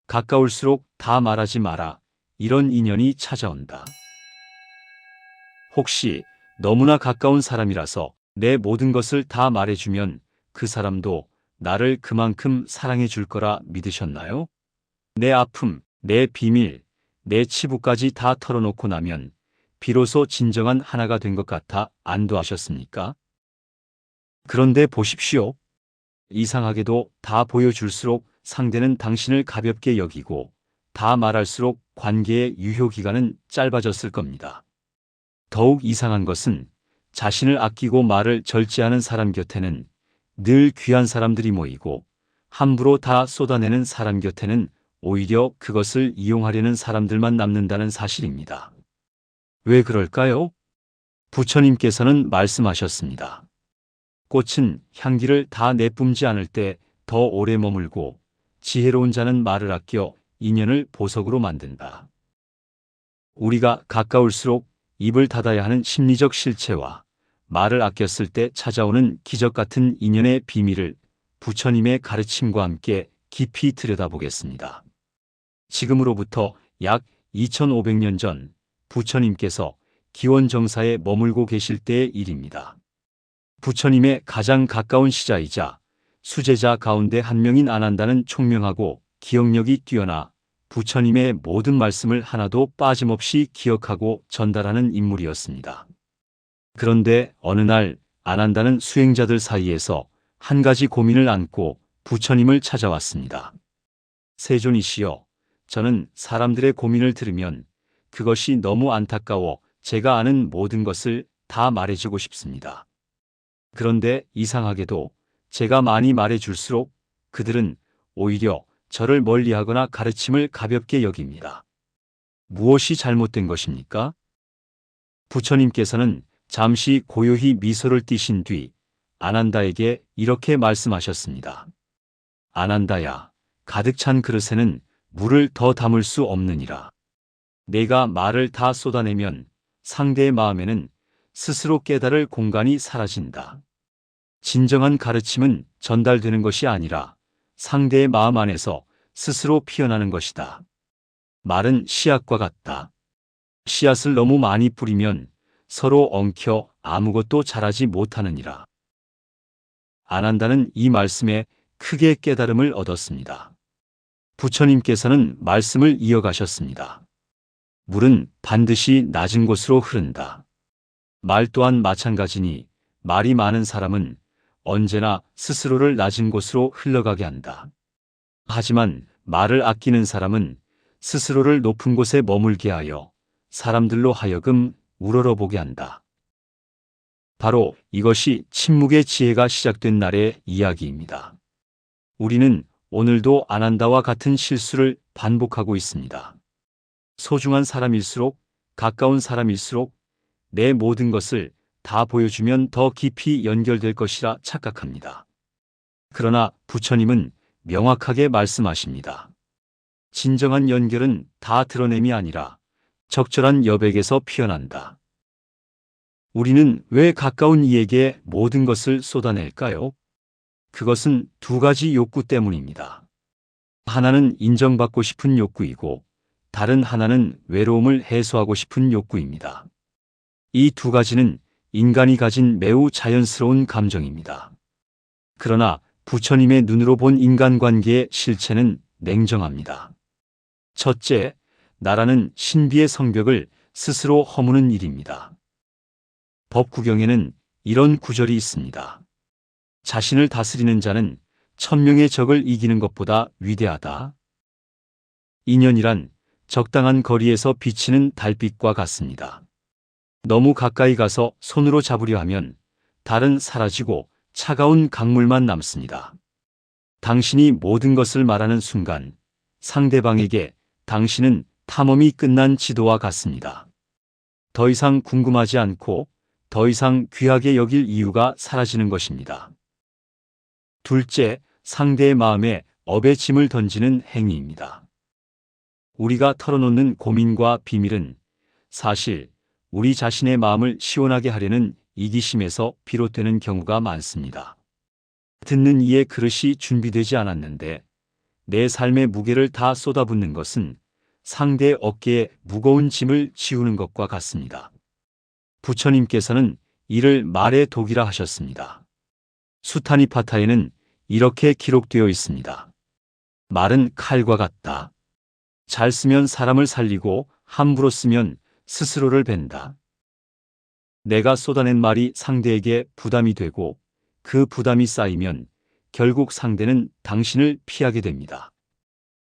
가까울수록 다 말하지 마라. 이런 인연이 찾아온다. 혹시 너무나 가까운 사람이라서 내 모든 것을 다 말해주면 그 사람도 나를 그만큼 사랑해 줄 거라 믿으셨나요? 내 아픔, 내 비밀, 내 치부까지 다 털어놓고 나면 비로소 진정한 하나가 된 것 같아 안도하셨습니까? 그런데 보십시오. 이상하게도 다 보여줄수록 상대는 당신을 가볍게 여기고 다 말할수록 관계의 유효기간은 짧아졌을 겁니다. 더욱 이상한 것은 자신을 아끼고 말을 절제하는 사람 곁에는 늘 귀한 사람들이 모이고 함부로 다 쏟아내는 사람 곁에는 오히려 그것을 이용하려는 사람들만 남는다는 사실입니다. 왜 그럴까요? 부처님께서는 말씀하셨습니다. 꽃은 향기를 다 내뿜지 않을 때 더 오래 머물고 지혜로운 자는 말을 아껴 인연을 보석으로 만든다. 우리가 가까울수록 입을 닫아야 하는 심리적 실체와 말을 아꼈을 때 찾아오는 기적 같은 인연의 비밀을 부처님의 가르침과 함께 깊이 들여다보겠습니다. 지금으로부터 약 2500년 전 부처님께서 기원정사에 머물고 계실 때의 일입니다. 부처님의 가장 가까운 시자이자 수제자 가운데 한 명인 아난다는 총명하고 기억력이 뛰어나 부처님의 모든 말씀을 하나도 빠짐없이 기억하고 전달하는 인물이었습니다. 그런데 어느 날 아난다는 수행자들 사이에서 한 가지 고민을 안고 부처님을 찾아왔습니다. 세존이시여, 저는 사람들의 고민을 들으면 그것이 너무 안타까워 제가 아는 모든 것을 다 말해주고 싶습니다. 그런데 이상하게도 제가 많이 말해줄수록 그들은 오히려 저를 멀리하거나 가르침을 가볍게 여깁니다. 무엇이 잘못된 것입니까? 부처님께서는 잠시 고요히 미소를 띠신 뒤 아난다에게 이렇게 말씀하셨습니다. 아난다야, 가득 찬 그릇에는 물을 더 담을 수 없느니라. 내가 말을 다 쏟아내면 상대의 마음에는 스스로 깨달을 공간이 사라진다. 진정한 가르침은 전달되는 것이 아니라 상대의 마음 안에서 스스로 피어나는 것이다. 말은 씨앗과 같다. 씨앗을 너무 많이 뿌리면 서로 엉켜 아무것도 자라지 못하느니라. 아난다는 이 말씀에 크게 깨달음을 얻었습니다. 부처님께서는 말씀을 이어가셨습니다. 물은 반드시 낮은 곳으로 흐른다. 말 또한 마찬가지니 말이 많은 사람은 언제나 스스로를 낮은 곳으로 흘러가게 한다. 하지만 말을 아끼는 사람은 스스로를 높은 곳에 머물게 하여 사람들로 하여금 우러러보게 한다. 바로 이것이 침묵의 지혜가 시작된 날의 이야기입니다. 우리는 오늘도 아난다와 같은 실수를 반복하고 있습니다. 소중한 사람일수록, 가까운 사람일수록 내 모든 것을 다 보여주면 더 깊이 연결될 것이라 착각합니다. 그러나 부처님은 명확하게 말씀하십니다. 진정한 연결은 다 드러냄이 아니라 적절한 여백에서 피어난다. 우리는 왜 가까운 이에게 모든 것을 쏟아낼까요? 그것은 두 가지 욕구 때문입니다. 하나는 인정받고 싶은 욕구이고 다른 하나는 외로움을 해소하고 싶은 욕구입니다. 이 두 가지는 인간이 가진 매우 자연스러운 감정입니다. 그러나 부처님의 눈으로 본 인간관계의 실체는 냉정합니다. 첫째, 나라는 신비의 성벽을 스스로 허무는 일입니다. 법구경에는 이런 구절이 있습니다. 자신을 다스리는 자는 천명의 적을 이기는 것보다 위대하다. 인연이란 적당한 거리에서 비치는 달빛과 같습니다. 너무 가까이 가서 손으로 잡으려 하면 달은 사라지고 차가운 강물만 남습니다. 당신이 모든 것을 말하는 순간 상대방에게 당신은 탐험이 끝난 지도와 같습니다. 더 이상 궁금하지 않고 더 이상 귀하게 여길 이유가 사라지는 것입니다. 둘째, 상대의 마음에 업의 짐을 던지는 행위입니다. 우리가 털어놓는 고민과 비밀은 사실 우리 자신의 마음을 시원하게 하려는 이기심에서 비롯되는 경우가 많습니다. 듣는 이의 그릇이 준비되지 않았는데 내 삶의 무게를 다 쏟아붓는 것은 상대의 어깨에 무거운 짐을 지우는 것과 같습니다. 부처님께서는 이를 말의 독이라 하셨습니다. 수타니파타에는 이렇게 기록되어 있습니다. 말은 칼과 같다. 잘 쓰면 사람을 살리고 함부로 쓰면 스스로를 벤다. 내가 쏟아낸 말이 상대에게 부담이 되고 그 부담이 쌓이면 결국 상대는 당신을 피하게 됩니다.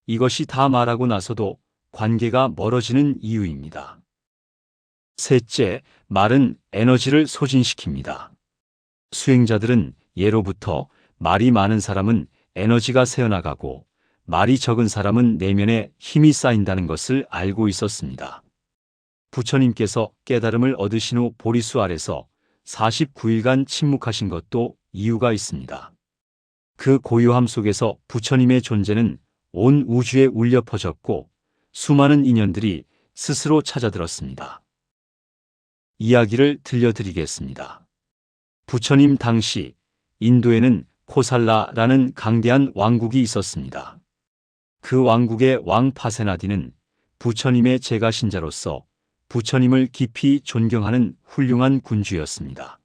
이것이 다 말하고 나서도 관계가 멀어지는 이유입니다. 셋째, 말은 에너지를 소진시킵니다. 수행자들은 예로부터 말이 많은 사람은 에너지가 새어나가고 말이 적은 사람은 내면에 힘이 쌓인다는 것을 알고 있었습니다. 부처님께서 깨달음을 얻으신 후 보리수 아래서 49일간 침묵하신 것도 이유가 있습니다. 그 고요함 속에서 부처님의 존재는 온 우주에 울려 퍼졌고 수많은 인연들이 스스로 찾아들었습니다. 이야기를 들려드리겠습니다. 부처님 당시 인도에는 코살라라는 강대한 왕국이 있었습니다. 그 왕국의 왕 파세나디는 부처님의 제가 신자로서 부처님을 깊이 존경하는 훌륭한 군주였습니다.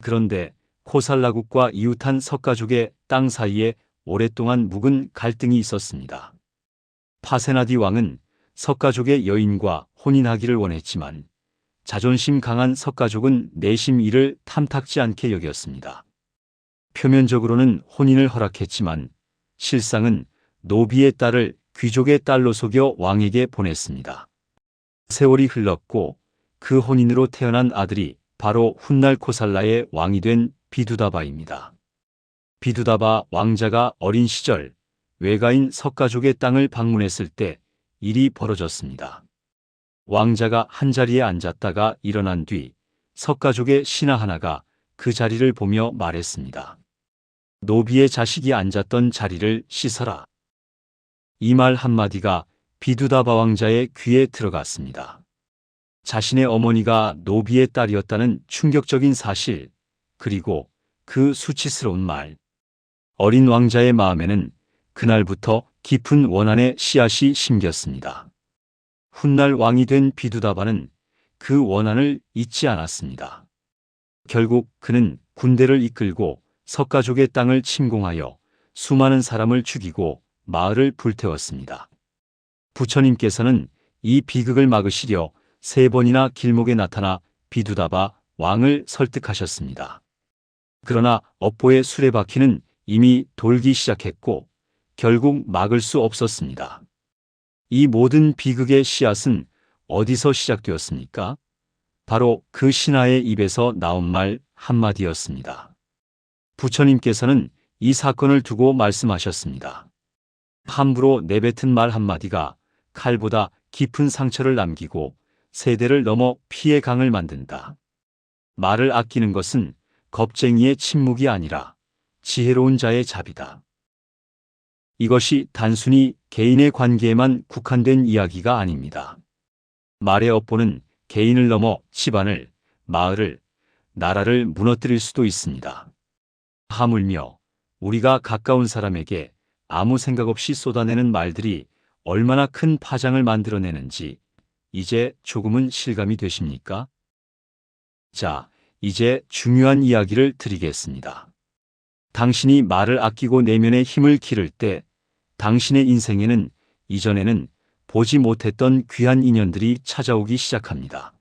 그런데 코살라국과 이웃한 석가족의 땅 사이에 오랫동안 묵은 갈등이 있었습니다. 파세나디 왕은 석가족의 여인과 혼인하기를 원했지만 자존심 강한 석가족은 내심 이를 탐탁지 않게 여겼습니다. 표면적으로는 혼인을 허락했지만 실상은 노비의 딸을 귀족의 딸로 속여 왕에게 보냈습니다. 세월이 흘렀고 그 혼인으로 태어난 아들이 바로 훗날 코살라의 왕이 된 비두다바입니다. 비두다바 왕자가 어린 시절 외가인 석가족의 땅을 방문했을 때 일이 벌어졌습니다. 왕자가 한자리에 앉았다가 일어난 뒤 석가족의 신하 하나가 그 자리를 보며 말했습니다. 노비의 자식이 앉았던 자리를 씻어라. 이 말 한마디가 비두다바 왕자의 귀에 들어갔습니다. 자신의 어머니가 노비의 딸이었다는 충격적인 사실, 그리고 그 수치스러운 말. 어린 왕자의 마음에는 그날부터 깊은 원한의 씨앗이 심겼습니다. 훗날 왕이 된 비두다바는 그 원한을 잊지 않았습니다. 결국 그는 군대를 이끌고 석가족의 땅을 침공하여 수많은 사람을 죽이고 마을을 불태웠습니다. 부처님께서는 이 비극을 막으시려 3번이나 길목에 나타나 비두다바 왕을 설득하셨습니다. 그러나 업보의 수레바퀴는 이미 돌기 시작했고 결국 막을 수 없었습니다. 이 모든 비극의 씨앗은 어디서 시작되었습니까? 바로 그 신하의 입에서 나온 말 한마디였습니다. 부처님께서는 이 사건을 두고 말씀하셨습니다. 함부로 내뱉은 말 한마디가 칼보다 깊은 상처를 남기고 세대를 넘어 피의 강을 만든다. 말을 아끼는 것은 겁쟁이의 침묵이 아니라 지혜로운 자의 자비다. 이것이 단순히 개인의 관계에만 국한된 이야기가 아닙니다. 말의 업보는 개인을 넘어 집안을, 마을을, 나라를 무너뜨릴 수도 있습니다. 하물며 우리가 가까운 사람에게 아무 생각 없이 쏟아내는 말들이 얼마나 큰 파장을 만들어내는지 이제 조금은 실감이 되십니까? 자, 이제 중요한 이야기를 드리겠습니다. 당신이 말을 아끼고 내면의 힘을 기를 때 당신의 인생에는 이전에는 보지 못했던 귀한 인연들이 찾아오기 시작합니다.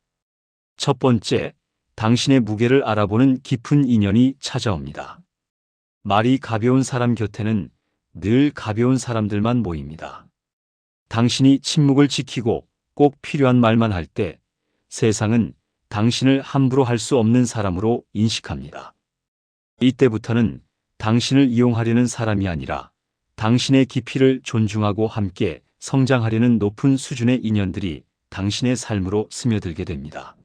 첫 번째, 당신의 무게를 알아보는 깊은 인연이 찾아옵니다. 말이 가벼운 사람 곁에는 늘 가벼운 사람들만 모입니다. 당신이 침묵을 지키고 꼭 필요한 말만 할 때 세상은 당신을 함부로 할 수 없는 사람으로 인식합니다. 이때부터는 당신을 이용하려는 사람이 아니라 당신의 깊이를 존중하고 함께 성장하려는 높은 수준의 인연들이 당신의 삶으로 스며들게 됩니다.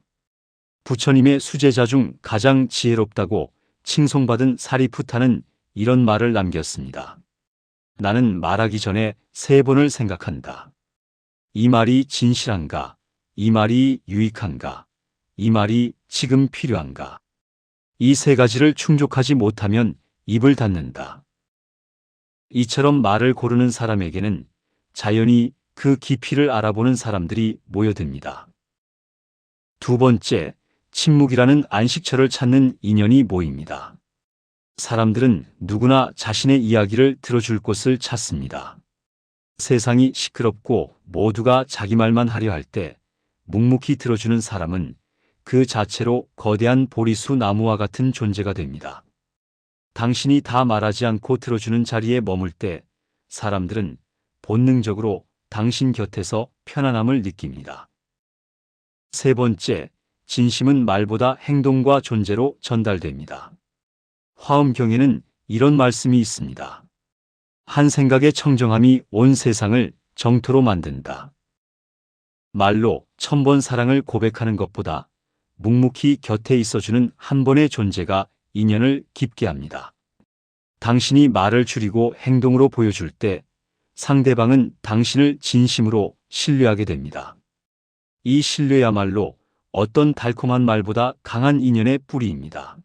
부처님의 수제자 중 가장 지혜롭다고 칭송받은 사리푸타는 이런 말을 남겼습니다. 나는 말하기 전에 3번을 생각한다. 이 말이 진실한가? 이 말이 유익한가? 이 말이 지금 필요한가? 이 3가지를 충족하지 못하면 입을 닫는다. 이처럼 말을 고르는 사람에게는 자연히 그 깊이를 알아보는 사람들이 모여듭니다. 두 번째, 침묵이라는 안식처를 찾는 인연이 모입니다. 사람들은 누구나 자신의 이야기를 들어줄 곳을 찾습니다. 세상이 시끄럽고 모두가 자기 말만 하려 할 때 묵묵히 들어주는 사람은 그 자체로 거대한 보리수 나무와 같은 존재가 됩니다. 당신이 다 말하지 않고 들어주는 자리에 머물 때 사람들은 본능적으로 당신 곁에서 편안함을 느낍니다. 세 번째, 진심은 말보다 행동과 존재로 전달됩니다. 화엄경에는 이런 말씀이 있습니다. 한 생각의 청정함이 온 세상을 정토로 만든다. 말로 1000번 사랑을 고백하는 것보다 묵묵히 곁에 있어주는 한 번의 존재가 인연을 깊게 합니다. 당신이 말을 줄이고 행동으로 보여줄 때 상대방은 당신을 진심으로 신뢰하게 됩니다. 이 신뢰야말로 어떤 달콤한 말보다 강한 인연의 뿌리입니다.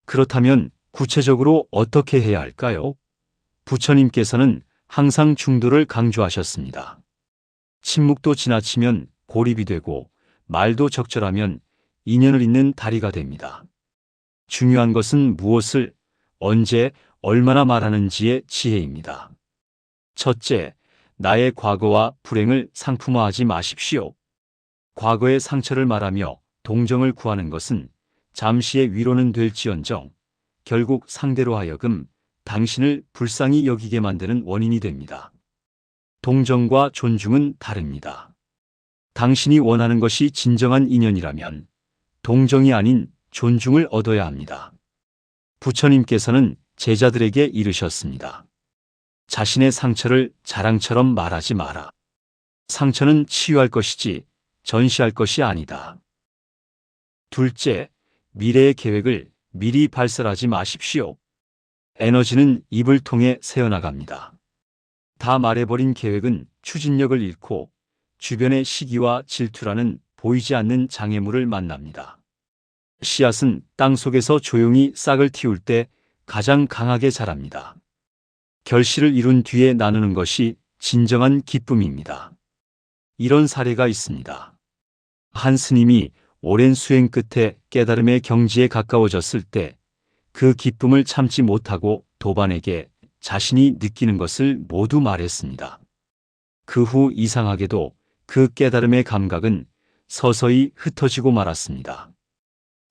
그렇다면 구체적으로 어떻게 해야 할까요? 부처님께서는 항상 중도를 강조하셨습니다. 침묵도 지나치면 고립이 되고 말도 적절하면 인연을 잇는 다리가 됩니다. 중요한 것은 무엇을, 언제, 얼마나 말하는지의 지혜입니다. 첫째, 나의 과거와 불행을 상품화하지 마십시오. 과거의 상처를 말하며 동정을 구하는 것은 잠시의 위로는 될지언정 결국 상대로 하여금 당신을 불쌍히 여기게 만드는 원인이 됩니다. 동정과 존중은 다릅니다. 당신이 원하는 것이 진정한 인연이라면 동정이 아닌 존중을 얻어야 합니다. 부처님께서는 제자들에게 이르셨습니다. 자신의 상처를 자랑처럼 말하지 마라. 상처는 치유할 것이지 전시할 것이 아니다. 둘째, 미래의 계획을 미리 발설하지 마십시오. 에너지는 입을 통해 새어나갑니다. 다 말해버린 계획은 추진력을 잃고 주변의 시기와 질투라는 보이지 않는 장애물을 만납니다. 씨앗은 땅 속에서 조용히 싹을 틔울 때 가장 강하게 자랍니다. 결실을 이룬 뒤에 나누는 것이 진정한 기쁨입니다. 이런 사례가 있습니다. 한 스님이 오랜 수행 끝에 깨달음의 경지에 가까워졌을 때 그 기쁨을 참지 못하고 도반에게 자신이 느끼는 것을 모두 말했습니다. 그 후 이상하게도 그 깨달음의 감각은 서서히 흩어지고 말았습니다.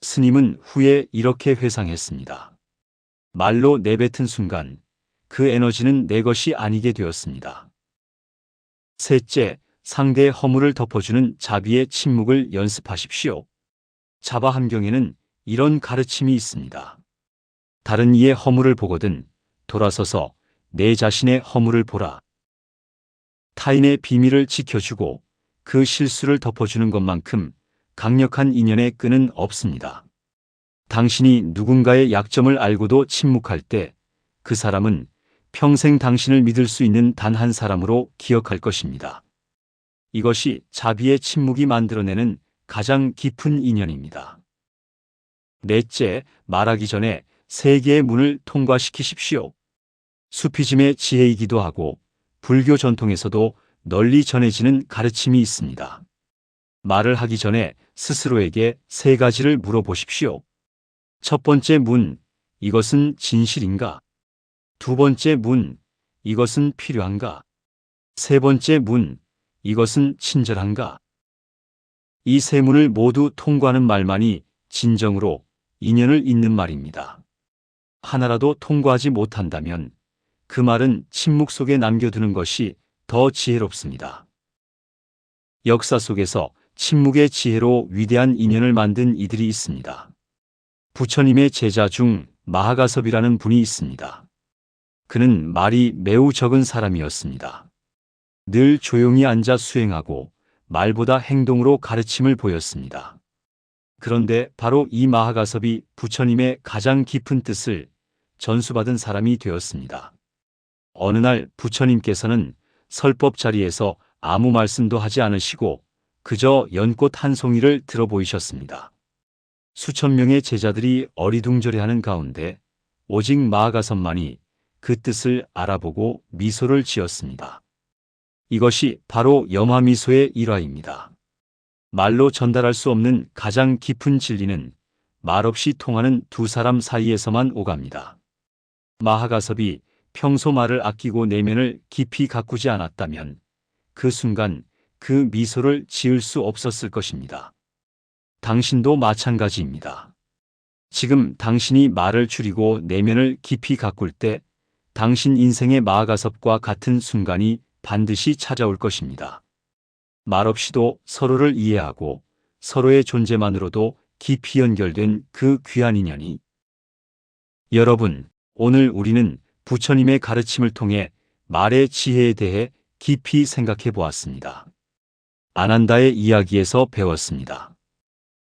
스님은 후에 이렇게 회상했습니다. 말로 내뱉은 순간 그 에너지는 내 것이 아니게 되었습니다. 셋째, 상대의 허물을 덮어주는 자비의 침묵을 연습하십시오. 자바함경에는 이런 가르침이 있습니다. 다른 이의 허물을 보거든 돌아서서 내 자신의 허물을 보라. 타인의 비밀을 지켜주고 그 실수를 덮어주는 것만큼 강력한 인연의 끈은 없습니다. 당신이 누군가의 약점을 알고도 침묵할 때 그 사람은 평생 당신을 믿을 수 있는 단 한 사람으로 기억할 것입니다. 이것이 자비의 침묵이 만들어내는 가장 깊은 인연입니다. 넷째, 말하기 전에 세 개의 문을 통과시키십시오. 수피즘의 지혜이기도 하고 불교 전통에서도 널리 전해지는 가르침이 있습니다. 말을 하기 전에 스스로에게 세 가지를 물어보십시오. 첫 번째 문, 이것은 진실인가? 두 번째 문, 이것은 필요한가? 세 번째 문, 이것은 친절한가? 이 세 문을 모두 통과하는 말만이 진정으로 인연을 잇는 말입니다. 하나라도 통과하지 못한다면 그 말은 침묵 속에 남겨두는 것이 더 지혜롭습니다. 역사 속에서 침묵의 지혜로 위대한 인연을 만든 이들이 있습니다. 부처님의 제자 중 마하가섭이라는 분이 있습니다. 그는 말이 매우 적은 사람이었습니다. 늘 조용히 앉아 수행하고 말보다 행동으로 가르침을 보였습니다. 그런데 바로 이 마하가섭이 부처님의 가장 깊은 뜻을 전수받은 사람이 되었습니다. 어느 날 부처님께서는 설법 자리에서 아무 말씀도 하지 않으시고 그저 연꽃 한 송이를 들어 보이셨습니다. 수천 명의 제자들이 어리둥절해하는 가운데 오직 마하가섭만이 그 뜻을 알아보고 미소를 지었습니다. 이것이 바로 염화미소의 일화입니다. 말로 전달할 수 없는 가장 깊은 진리는 말없이 통하는 두 사람 사이에서만 오갑니다. 마하가섭이 평소 말을 아끼고 내면을 깊이 가꾸지 않았다면 그 순간 그 미소를 지을 수 없었을 것입니다. 당신도 마찬가지입니다. 지금 당신이 말을 줄이고 내면을 깊이 가꿀 때 당신 인생의 마하가섭과 같은 순간이 반드시 찾아올 것입니다. 말없이도 서로를 이해하고 서로의 존재만으로도 깊이 연결된 그 귀한 인연이. 여러분, 오늘 우리는 부처님의 가르침을 통해 말의 지혜에 대해 깊이 생각해 보았습니다. 아난다의 이야기에서 배웠습니다.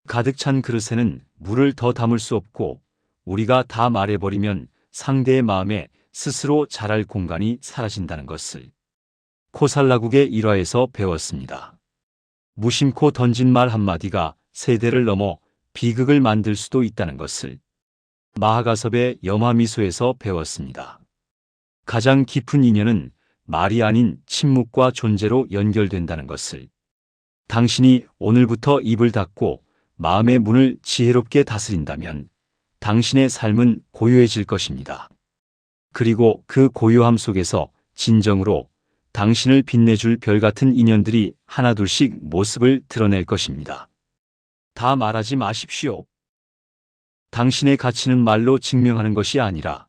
가득 찬 그릇에는 물을 더 담을 수 없고 우리가 다 말해버리면 상대의 마음에 스스로 자랄 공간이 사라진다는 것을 코살라국의 일화에서 배웠습니다. 무심코 던진 말 한마디가 세대를 넘어 비극을 만들 수도 있다는 것을 마하가섭의 염화미소에서 배웠습니다. 가장 깊은 인연은 말이 아닌 침묵과 존재로 연결된다는 것을 당신이 오늘부터 입을 닫고 마음의 문을 지혜롭게 다스린다면 당신의 삶은 고요해질 것입니다. 그리고 그 고요함 속에서 진정으로 당신을 빛내줄 별 같은 인연들이 하나둘씩 모습을 드러낼 것입니다. 다 말하지 마십시오. 당신의 가치는 말로 증명하는 것이 아니라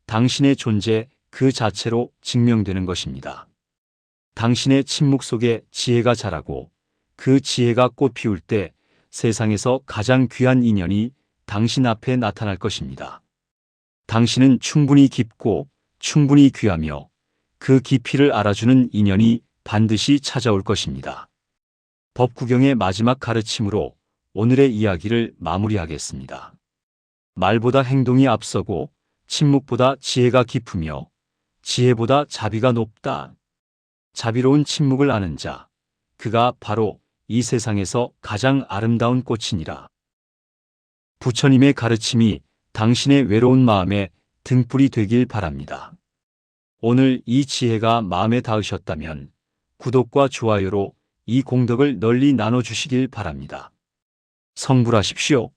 당신의 존재 그 자체로 증명되는 것입니다. 당신의 침묵 속에 지혜가 자라고 그 지혜가 꽃 피울 때 세상에서 가장 귀한 인연이 당신 앞에 나타날 것입니다. 당신은 충분히 깊고 충분히 귀하며 그 깊이를 알아주는 인연이 반드시 찾아올 것입니다. 법구경의 마지막 가르침으로 오늘의 이야기를 마무리하겠습니다. 말보다 행동이 앞서고 침묵보다 지혜가 깊으며 지혜보다 자비가 높다. 자비로운 침묵을 아는 자, 그가 바로 이 세상에서 가장 아름다운 꽃이니라. 부처님의 가르침이 당신의 외로운 마음에 등불이 되길 바랍니다. 오늘 이 지혜가 마음에 닿으셨다면 구독과 좋아요로 이 공덕을 널리 나눠주시길 바랍니다. 성불하십시오.